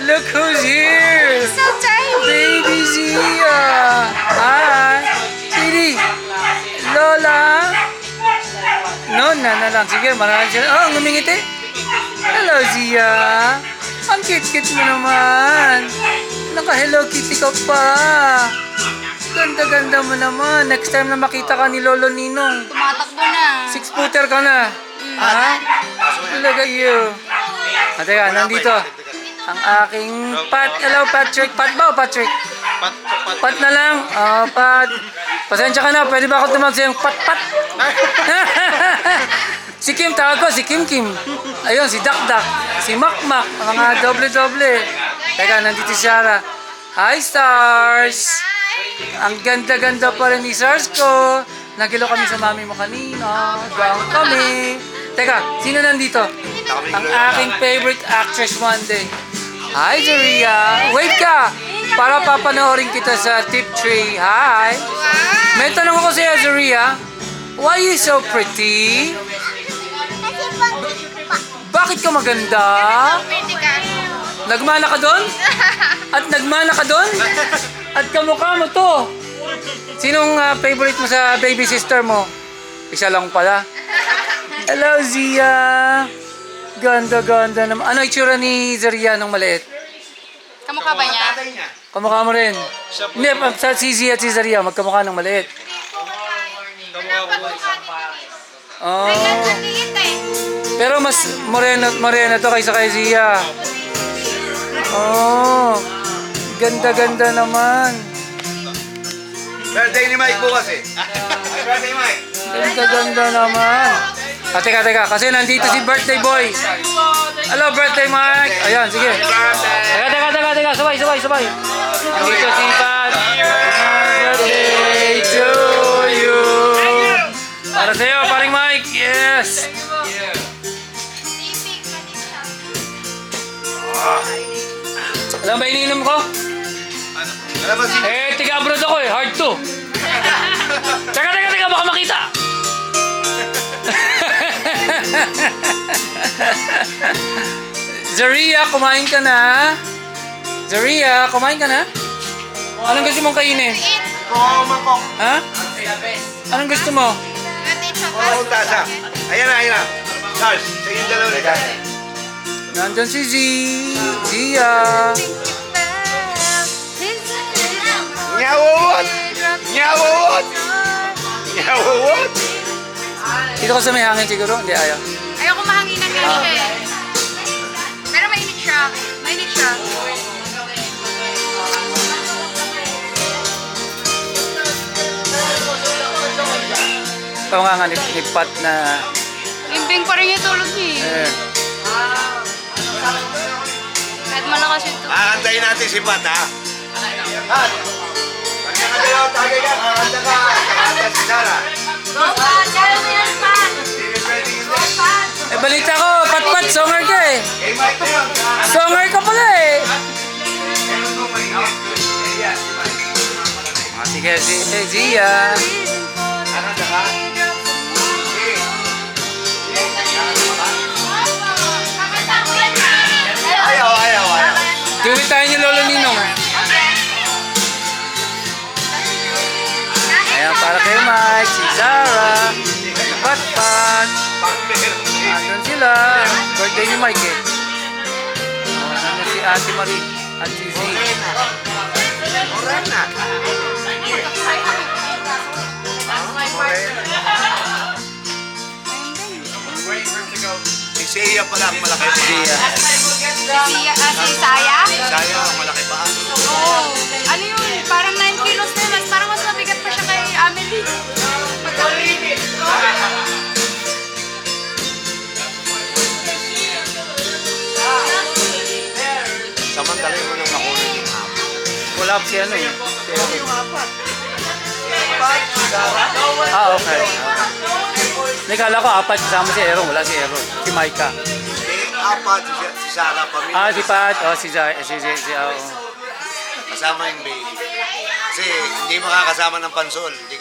Look who's here! So tiny! Baby Zia! Hi! Sweetie! Lola! No, na lang. Sige, marami siya. Oh, ngumingiti. Hello, Zia! Ang cute-cute mo naman. Naka-Hello Kitty ka pa. Ganda-ganda mo naman. Next time na makita ka ni Lolo Ninong, Tumatakbo na. 6-footer ka na. Ha? Look at you. Teka, nandito. Ang aking Pat. Hello, Patrick. Pat ba o Patrick? Pat na lang. Oh, Pat. Pasensya ka na. Pwede ba ako tumawag sa'yo? Pat. Si Kim, tawag ko. Si Kim. Ayun, si Dak. Si Makmak. Mga doble-doble. Teka, nandito si Sarah. Hi, Stars. Ang ganda-ganda pa rin ni Stars ko. Nagilo kami sa mami mo kanina. Down kami. Teka, sino nandito? Ang aking favorite actress one day. Hi, Zaria. Wave ka! Para papanoorin kita sa tip tree. Hi! May tanong ako sa'yo, Zaria. Why you so pretty? Bakit ka maganda? Pwede ka. Nagmana ka doon? At nagmana ka doon? At kamukha mo to. Sinong favorite mo sa baby sister mo? Isa lang pala. Hello, Zia. Ganda naman. Ano itsura ni Zaria nung maliit? Kamukha ba niya? Kamukha mo rin. Hindi, sa si Zia at si Zaria, magkamukha ng maliit. Oh. Pero mas morena to kaysa kay Zia. Oh. Ganda naman. Birthday ni Mike bukas eh. Birthday Mike. Ganda naman. Teka, kasi nandito si birthday boy. Hello, birthday Mike. Ayan, sige. Teka. Sabay. Nandito si Pat. Birthday to you. Para sa'yo, paring Mike. Yes. Alam ba iniinom ko? Alam mo si... Tiga abroad ako eh. Hard to. Teka, baka makita. Zaria, kumain ka na? Anong gusto mong kainin? Ha? Anong gusto mo? Oo, tasa. Ayan na. Charles, sa yung dalawa ni Tasa. Nandyan si Zia. Nyawawot! Dito ka sa may hangin siguro? Hindi, ayaw. Ayoko mahangin ng ganito eh. Pero mainit siya. Ito nga ni Pat na... Limbing pa rin yung tulog niya eh. Kahit malakas yung tulog. Kakantayin natin si Pat, ha? Pat! Pagka ka kayo, tagay ka, kakanta ka. Kakanta si Sarah. balita ko, Pat, songer ka eh. Kay Mike na yun. Songer ka pala eh. Sige, Zia. Ayaw. Tuwid tayo ni Lolo Ninong. Ayan, para kay Mike, si Zara, si Pat. Andun sila. Birthday ni Mike eh. Andun si Ate Marie at si Z. Morena. Si Sia pala ang malaki. Zia. Si Saya? Saya ang malaki pa. Oo. Ano yun? Parang 9 kilos na yun. Parang mas mabigat pa siya kay Amelie. Samantalin mo nang makunin yung hapon. Wala si ano eh. Yung apat. Okay. Nakala ko apat kasama si Aaron. Wala si Aaron. Si Micah. Apat, si Sarah, pamilya. Si Pat. Si Kasama yung baby. Kasi hindi makakasama ng pansol. Hindi